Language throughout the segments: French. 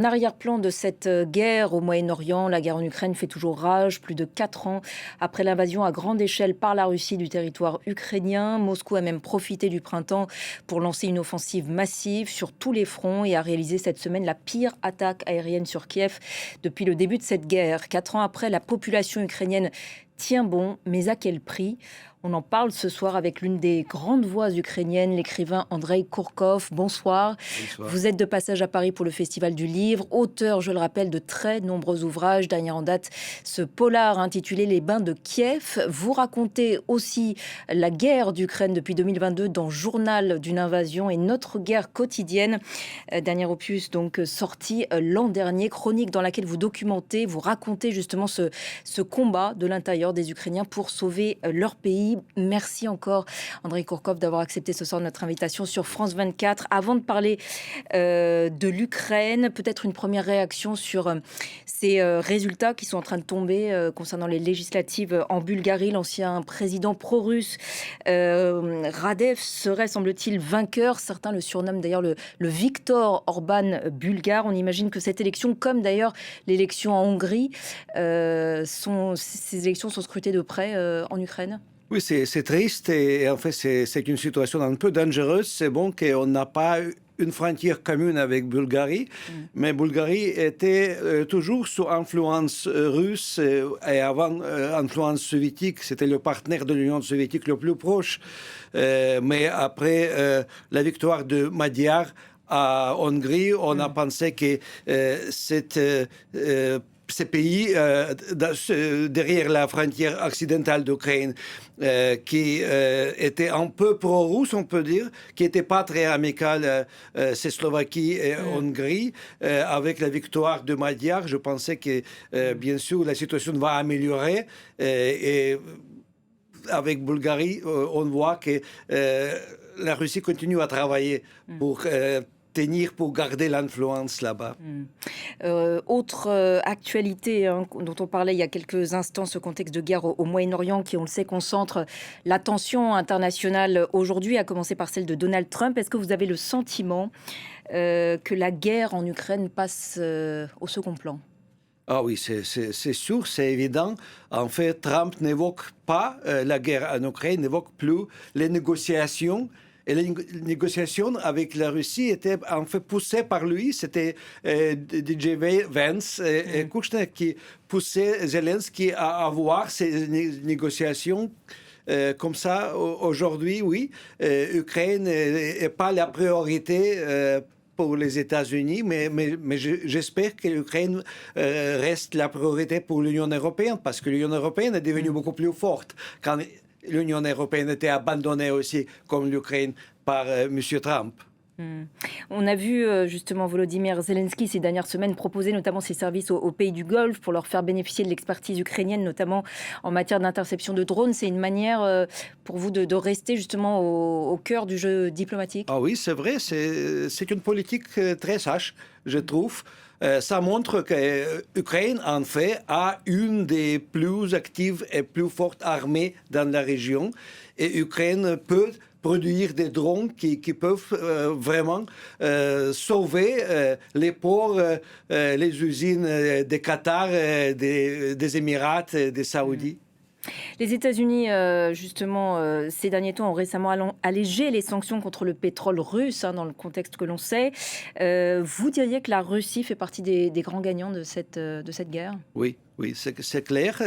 En arrière-plan de cette guerre au Moyen-Orient, la guerre en Ukraine fait toujours rage, plus de 4 ans après l'invasion à grande échelle par la Russie du territoire ukrainien. Moscou a même profité du printemps pour lancer une offensive massive sur tous les fronts et a réalisé cette semaine la pire attaque aérienne sur Kiev depuis le début de cette guerre. 4 ans après, la population ukrainienne tient bon, mais à quel prix? On en parle ce soir avec l'une des grandes voix ukrainiennes, l'écrivain Andreï Kourkov. Bonsoir. Bonsoir. Vous êtes de passage à Paris pour le Festival du Livre, auteur, je le rappelle, de très nombreux ouvrages. Dernier en date, ce polar intitulé Les Bains de Kiev. Vous racontez aussi la guerre d'Ukraine depuis 2022 dans Journal d'une invasion et notre guerre quotidienne. Dernier opus donc sorti l'an dernier, chronique dans laquelle vous documentez, vous racontez justement ce combat de l'intérieur des Ukrainiens pour sauver leur pays. Merci encore Andreï Kourkov d'avoir accepté ce soir notre invitation sur France 24. Avant de parler de l'Ukraine, peut-être une première réaction sur ces résultats qui sont en train de tomber concernant les législatives en Bulgarie. L'ancien président pro-russe Radev serait, semble-t-il, vainqueur. Certains le surnomment d'ailleurs le Viktor Orban bulgare. On imagine que cette élection, comme d'ailleurs l'élection en Hongrie, ces élections sont scrutées de près en Ukraine. Oui, c'est triste et en fait, c'est une situation un peu dangereuse. C'est bon qu'on n'a pas une frontière commune avec Bulgarie, mais Bulgarie était toujours sous influence russe et avant influence soviétique. C'était le partenaire de l'Union soviétique le plus proche. Mais après la victoire de Magyar en Hongrie, on a pensé que ces pays derrière la frontière occidentale d'Ukraine, qui était un peu pro-russe, on peut dire, qui n'était pas très amical, c'est Slovaquie et Hongrie. Avec la victoire de Magyar, je pensais que, bien sûr, la situation va améliorer. Et avec Bulgarie, on voit que la Russie continue à travailler pour pour garder l'influence là-bas. Autre actualité dont on parlait il y a quelques instants, ce contexte de guerre au Moyen-Orient qui, on le sait, concentre l'attention internationale aujourd'hui, à commencer par celle de Donald Trump. Est-ce que vous avez le sentiment que la guerre en Ukraine passe au second plan? Ah oui, c'est sûr, c'est évident. En fait, Trump n'évoque pas la guerre en Ukraine, n'évoque plus les négociations. Et les négociations avec la Russie étaient en fait poussées par lui. C'était DJ Vance et Kushner qui poussaient Zelensky à avoir ces négociations. Comme ça, aujourd'hui, oui, Ukraine n'est pas la priorité pour les États-Unis, mais j'espère que l'Ukraine reste la priorité pour l'Union européenne, parce que l'Union européenne est devenue beaucoup plus forte quand l'Union européenne était abandonnée aussi, comme l'Ukraine, par M. Trump. On a vu justement Volodymyr Zelensky ces dernières semaines proposer notamment ses services aux pays du Golfe pour leur faire bénéficier de l'expertise ukrainienne, notamment en matière d'interception de drones. C'est une manière pour vous de rester justement au cœur du jeu diplomatique? Ah oui, c'est vrai, c'est une politique très sage, je trouve. Ça montre que l'Ukraine, en fait, a une des plus actives et plus fortes armées dans la région. Et l'Ukraine peut produire des drones qui peuvent vraiment sauver les ports, les usines des Qatar, des Émirats, des Saoudis. Les États-Unis, justement, ces derniers temps, ont récemment allégé les sanctions contre le pétrole russe, dans le contexte que l'on sait. Vous diriez que la Russie fait partie des grands gagnants de cette guerre? Oui, oui, c'est clair.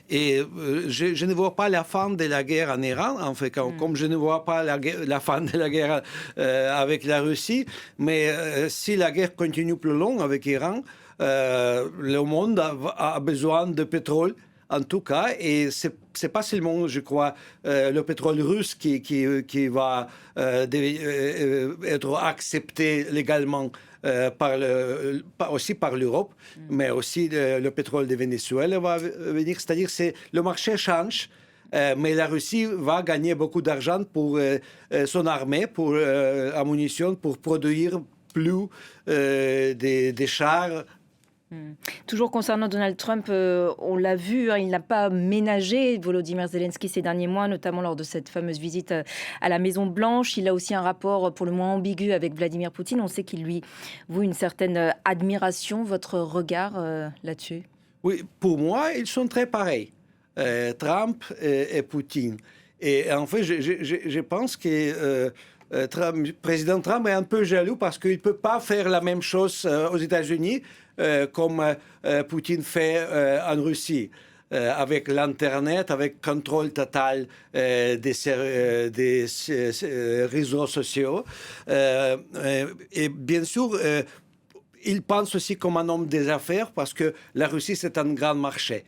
Et je ne vois pas la fin de la guerre en Iran, en fait, comme je ne vois pas la fin de la guerre avec la Russie. Mais si la guerre continue plus long avec l'Iran, le monde a besoin de pétrole. En tout cas, et c'est pas seulement, je crois, le pétrole russe qui va être accepté légalement aussi par l'Europe, mais aussi le pétrole de Venezuela va venir. C'est-à-dire que le marché change. Mais la Russie va gagner beaucoup d'argent pour son armée, pour la munition, pour produire plus des chars Toujours concernant Donald Trump, on l'a vu, hein, il n'a pas ménagé Volodymyr Zelensky ces derniers mois, notamment lors de cette fameuse visite à la Maison-Blanche. Il a aussi un rapport pour le moins ambigu avec Vladimir Poutine. On sait qu'il lui voue une certaine admiration. Votre regard là-dessus? Oui, pour moi, ils sont très pareils, Trump et Poutine. Et en fait, je pense que président Trump est un peu jaloux parce qu'il ne peut pas faire la même chose aux États-Unis comme Poutine fait en Russie. Avec l'Internet, avec contrôle total des réseaux sociaux. Et bien sûr, il pense aussi comme un homme des affaires parce que la Russie, c'est un grand marché.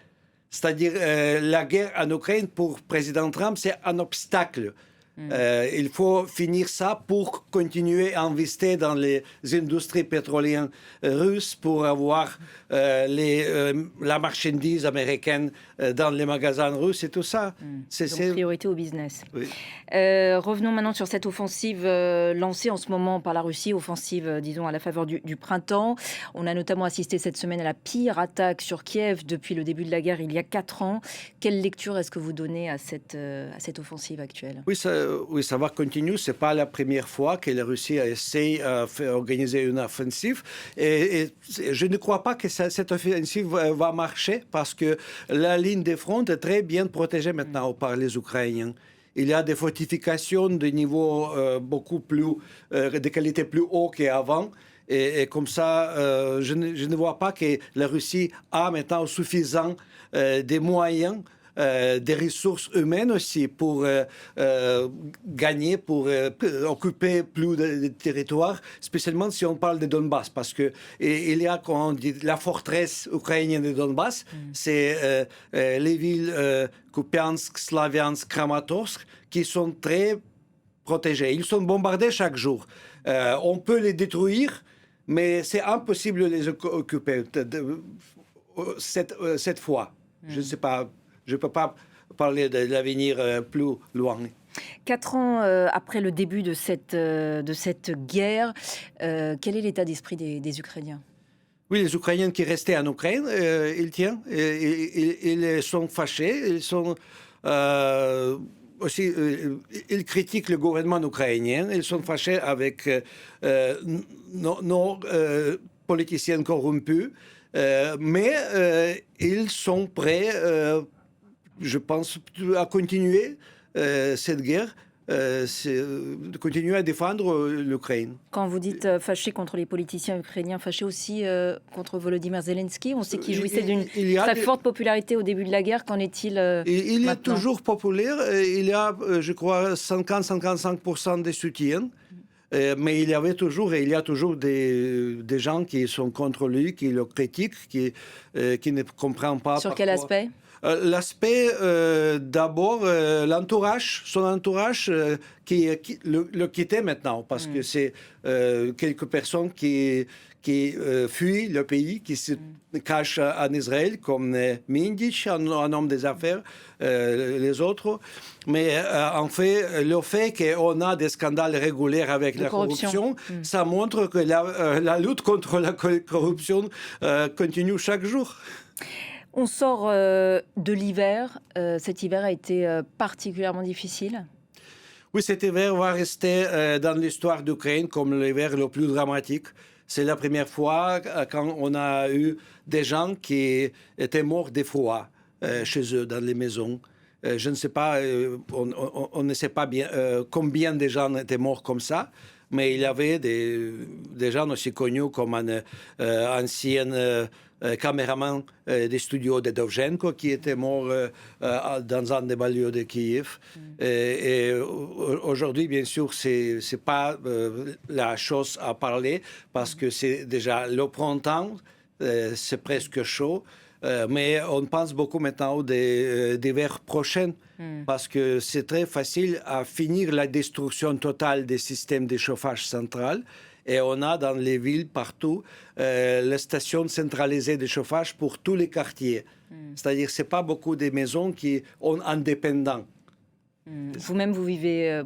C'est-à-dire, la guerre en Ukraine, pour président Trump, c'est un obstacle. Il faut finir ça pour continuer à investir dans les industries pétrolières russes pour avoir la marchandise américaine dans les magasins russes et tout ça. Donc, priorité au business. Oui. Revenons maintenant sur cette offensive lancée en ce moment par la Russie, offensive, disons, à la faveur du printemps. On a notamment assisté cette semaine à la pire attaque sur Kiev depuis le début de la guerre il y a 4 ans. Quelle lecture est-ce que vous donnez à cette offensive actuelle? Oui, ça va continuer. Ce n'est pas la première fois que la Russie a essayé d'organiser une offensive. Et je ne crois pas que cette offensive va marcher parce que la ligne de front est très bien protégée maintenant par les Ukrainiens. Il y a des fortifications de niveau beaucoup plus, de qualité plus haut qu'avant. Et comme ça, je ne vois pas que la Russie a maintenant suffisant des moyens, des ressources humaines aussi pour gagner, pour occuper plus de territoires, spécialement si on parle de Donbass, parce que il y a, quand on dit, la forteresse ukrainienne de Donbass, c'est les villes Kupiansk, Slaviansk, Kramatorsk, qui sont très protégées. Ils sont bombardés chaque jour. On peut les détruire, mais c'est impossible de les occuper cette fois. Je ne sais pas. Je ne peux pas parler de l'avenir plus loin. 4 ans après le début de cette guerre, quel est l'état d'esprit des Ukrainiens? Oui, les Ukrainiens qui restaient en Ukraine, ils tiennent. Ils sont fâchés. Ils sont aussi. Ils critiquent le gouvernement ukrainien. Ils sont fâchés avec nos politiciens corrompus. Mais ils sont prêts. Je pense à continuer cette guerre, de continuer à défendre l'Ukraine. Quand vous dites fâché contre les politiciens ukrainiens, fâché aussi contre Volodymyr Zelensky, on sait qu'il jouissait d'une très forte popularité au début de la guerre. Qu'en est-il Il maintenant? est toujours populaire. Il y a, je crois, 50-55% de soutien. Mais il y avait toujours et il y a toujours des gens qui sont contre lui, qui le critiquent, qui ne comprennent pas. Sur quel aspect? L'aspect, d'abord, son entourage qui le quittait maintenant, parce que c'est quelques personnes qui fuient le pays, qui se cachent en Israël, comme Mindic, un homme des affaires, les autres. Mais en fait, le fait qu'on a des scandales réguliers avec la corruption, ça montre que la lutte contre la corruption continue chaque jour. On sort de l'hiver. Cet hiver a été particulièrement difficile. Oui, cet hiver va rester dans l'histoire d'Ukraine comme l'hiver le plus dramatique. C'est la première fois quand on a eu des gens qui étaient morts de froid chez eux, dans les maisons. Je ne sais pas, on ne sait pas bien combien de gens étaient morts comme ça, mais il y avait des gens aussi connus comme un ancien caméraman des studios de Dovzhenko qui était mort dans un des banlieues de Kiev. Et aujourd'hui, bien sûr, c'est pas la chose à parler parce que c'est déjà le printemps, c'est presque chaud. Mais on pense beaucoup maintenant aux hivers prochains parce que c'est très facile à finir la destruction totale des systèmes de chauffage central. Et on a dans les villes partout les stations centralisées de chauffage pour tous les quartiers. C'est-à-dire que ce n'est pas beaucoup de maisons qui sont indépendantes. Vous-même, vous vivez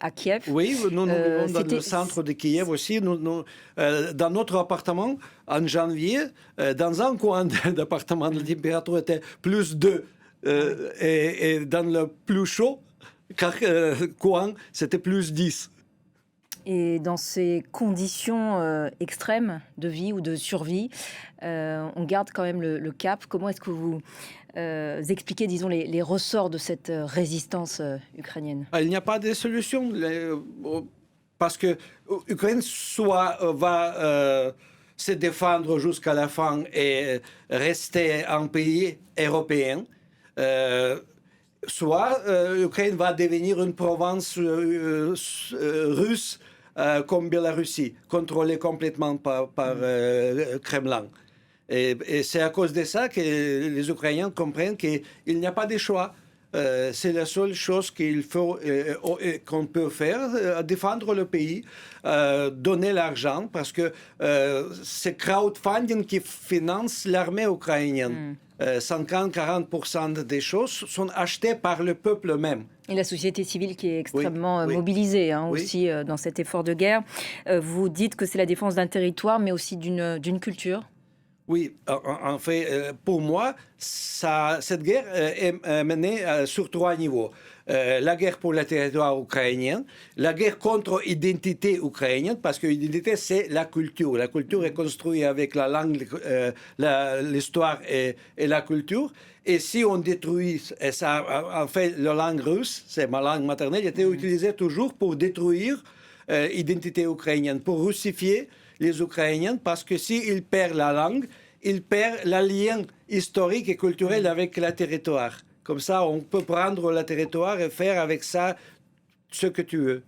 à Kiev. Oui, nous vivons dans C'était le centre de Kiev aussi. Dans notre appartement, en janvier, dans un coin d'appartement, la température était plus 2. Et dans le plus chaud coin, c'était plus 10. Et dans ces conditions extrêmes de vie ou de survie, on garde quand même le cap. Comment est-ce que vous expliquez, disons, les ressorts de cette résistance ukrainienne? Il n'y a pas de solution parce que l'Ukraine soit va se défendre jusqu'à la fin et rester un pays européen, soit l'Ukraine va devenir une province russe comme Biélorussie, contrôlée complètement par Kremlin. Et c'est à cause de ça que les Ukrainiens comprennent qu'il n'y a pas de choix. C'est la seule chose qu'on peut faire, défendre le pays, donner l'argent, parce que c'est crowdfunding qui finance l'armée ukrainienne. 50-40% des choses sont achetées par le peuple même. Et la société civile qui est extrêmement mobilisée aussi dans cet effort de guerre. Vous dites que c'est la défense d'un territoire, mais aussi d'une culture. Oui, en fait, pour moi, cette guerre est menée sur 3 niveaux. La guerre pour le territoire ukrainien, la guerre contre l'identité ukrainienne, parce que l'identité, c'est la culture. La culture est construite avec la langue, l'histoire et la culture. Et si on détruit, et ça, en fait, la langue russe, c'est ma langue maternelle, était utilisée toujours pour détruire l'identité ukrainienne, pour russifier les Ukrainiens, parce que s'ils perdent la langue, ils perdent le lien historique et culturel avec le territoire. Comme ça, on peut prendre le territoire et faire avec ça ce que tu veux.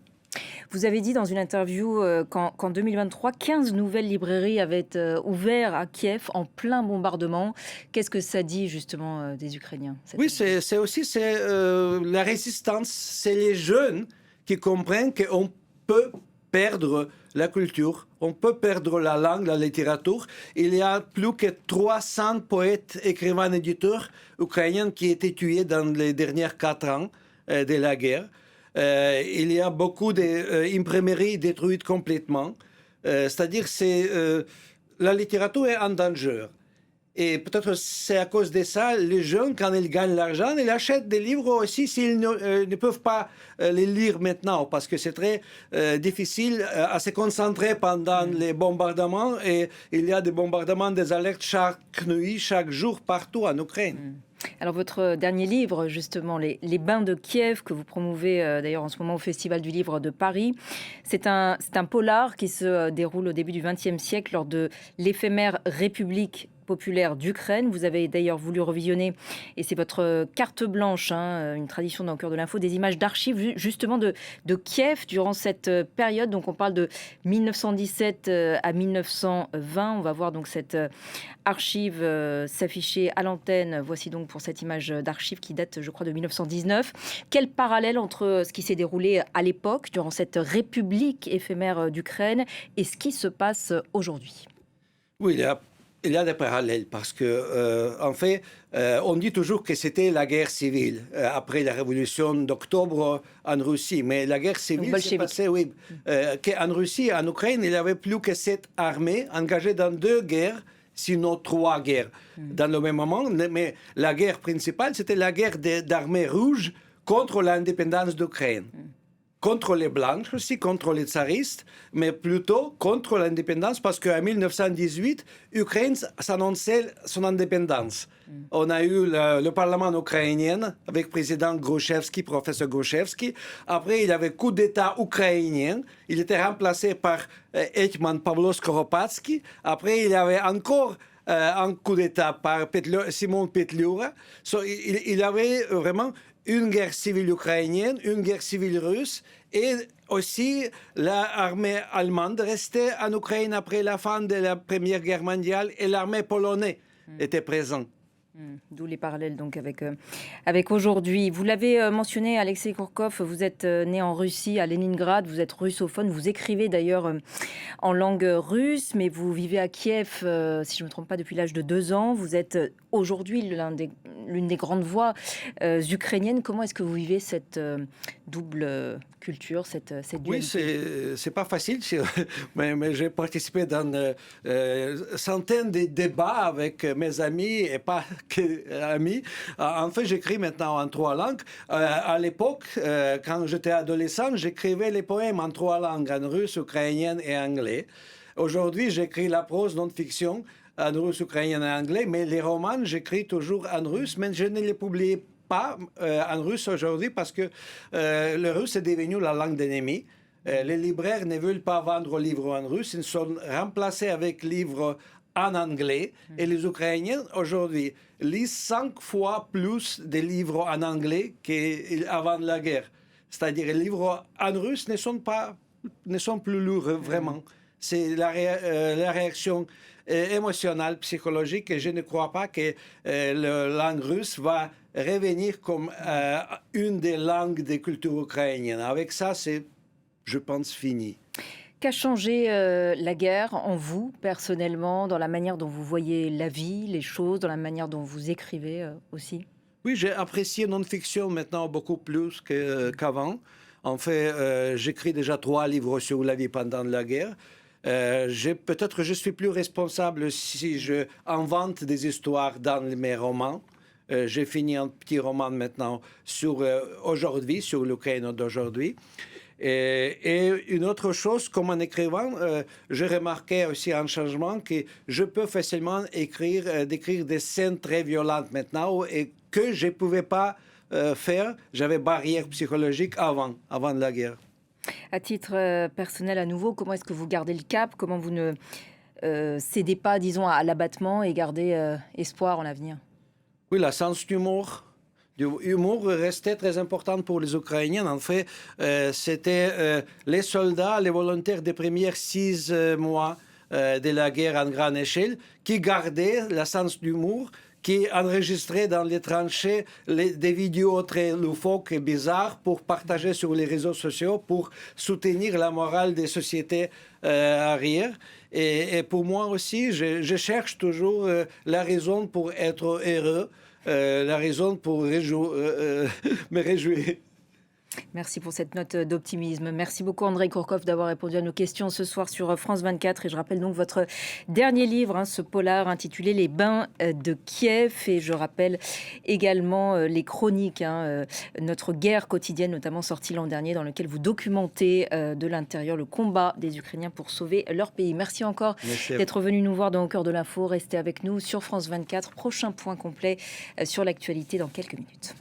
Vous avez dit dans une interview qu'en 2023, 15 nouvelles librairies avaient ouvert à Kiev en plein bombardement. Qu'est-ce que ça dit justement des Ukrainiens? Oui, c'est aussi la résistance. C'est les jeunes qui comprennent qu'on peut perdre la culture, on peut perdre la langue, la littérature. Il y a plus que 300 poètes, écrivains, éditeurs ukrainiens qui ont été tués dans les dernières 4 ans de la guerre. Il y a beaucoup d'imprimeries détruites complètement. C'est-à-dire que la littérature est en danger. Et peut-être c'est à cause de ça, les jeunes, quand ils gagnent l'argent, ils achètent des livres aussi s'ils ne peuvent pas les lire maintenant, parce que c'est très difficile à se concentrer pendant les bombardements. Et il y a des bombardements, des alertes chaque nuit, chaque jour, partout en Ukraine. Alors votre dernier livre, justement, les Bains de Kiev, que vous promouvez d'ailleurs en ce moment au Festival du Livre de Paris, c'est un polar qui se déroule au début du XXe siècle lors de l'éphémère République populaire d'Ukraine. Vous avez d'ailleurs voulu revisionner, et c'est votre carte blanche, une tradition dans le cœur de l'info, des images d'archives justement de Kiev durant cette période. Donc on parle de 1917 à 1920. On va voir donc cette archive s'afficher à l'antenne. Voici donc pour cette image d'archive qui date, je crois, de 1919. Quel parallèle entre ce qui s'est déroulé à l'époque, durant cette République éphémère d'Ukraine, et ce qui se passe aujourd'hui? Oui, il y a des parallèles parce que, en fait, on dit toujours que c'était la guerre civile après la révolution d'octobre en Russie. Mais la guerre civile s'est passée, qu'en Russie, en Ukraine, il y avait plus que 7 armées engagées dans 2 guerres, sinon 3 guerres dans le même moment. Mais la guerre principale, c'était la guerre d'armées rouges contre l'indépendance d'Ukraine. Contre les Blancs aussi, contre les tsaristes, mais plutôt contre l'indépendance, parce qu'en 1918, l'Ukraine s'annonçait son indépendance. On a eu le Parlement ukrainien avec le président Grushevski, professeur Grushevski. Après, il y avait coup d'État ukrainien. Il était remplacé par Hetman Pavlo Skoropadsky. Après, il y avait encore un coup d'État par Simon Petliura. Il y avait vraiment une guerre civile ukrainienne, une guerre civile russe, et aussi l'armée allemande restait en Ukraine après la fin de la Première Guerre mondiale, et l'armée polonaise était présente. D'où les parallèles donc avec aujourd'hui. Vous l'avez mentionné, Alexei Kourkov, vous êtes né en Russie, à Leningrad, vous êtes russophone, vous écrivez d'ailleurs en langue russe, mais vous vivez à Kiev, si je ne me trompe pas, depuis l'âge de 2 ans. Vous êtes aujourd'hui l'une des grandes voix ukrainiennes. Comment est-ce que vous vivez cette double culture, cette Oui, dualité? c'est pas facile, mais j'ai participé dans centaines de débats avec mes amis et pas que amis. En fait, j'écris maintenant en 3 langues. À l'époque, quand j'étais adolescent, j'écrivais les poèmes en 3 langues, en russe, ukrainien et anglais. Aujourd'hui, j'écris la prose non-fiction en russe, ukrainien et anglais, mais les romans, j'écris toujours en russe, mais je ne les publie pas en russe aujourd'hui parce que le russe est devenu la langue d'ennemi. Les libraires ne veulent pas vendre livres en russe, ils sont remplacés avec livres en anglais. Et les Ukrainiens, aujourd'hui, lisent 5 fois plus de livres en anglais qu'avant la guerre. C'est-à-dire les livres en russe ne sont plus lourds, vraiment. C'est la réaction émotionnelle, psychologique, et je ne crois pas que la langue russe va revenir comme une des langues des cultures ukrainiennes. Avec ça, c'est, je pense, fini. Qu'a changé la guerre en vous, personnellement, dans la manière dont vous voyez la vie, les choses, dans la manière dont vous écrivez aussi? Oui, j'ai apprécié non-fiction maintenant beaucoup plus qu'avant. En fait, j'écris déjà 3 livres sur la vie pendant la guerre. Peut-être je suis plus responsable si je invente des histoires dans mes romans. J'ai fini un petit roman maintenant sur aujourd'hui, sur l'Ukraine d'aujourd'hui. Et une autre chose, comme en écrivant, j'ai remarqué aussi un changement que je peux facilement décrire des scènes très violentes maintenant et que je ne pouvais pas faire. J'avais barrière psychologique avant la guerre. À titre personnel, à nouveau, comment est-ce que vous gardez le cap? Comment vous ne cédez pas, disons, à l'abattement et gardez espoir en l'avenir? Oui, le sens d'humour. L'humour restait très important pour les Ukrainiens. En fait, c'était les soldats, les volontaires des premiers 6 mois de la guerre en grande échelle qui gardaient le sens d'humour, qui enregistraient dans les tranchées des vidéos très loufoques et bizarres pour partager sur les réseaux sociaux, pour soutenir la morale des sociétés arrière. Et pour moi aussi, je cherche toujours la raison pour être heureux. La raison pour me réjouir. Merci pour cette note d'optimisme. Merci beaucoup Andrei Kourkov d'avoir répondu à nos questions ce soir sur France 24. Et je rappelle donc votre dernier livre, ce polar intitulé Les Bains de Kiev. Et je rappelle également les chroniques, notre guerre quotidienne, notamment sortie l'an dernier, dans lequel vous documentez de l'intérieur le combat des Ukrainiens pour sauver leur pays. Merci encore d'être venu nous voir dans Au cœur de l'info. Restez avec nous sur France 24. Prochain point complet sur l'actualité dans quelques minutes.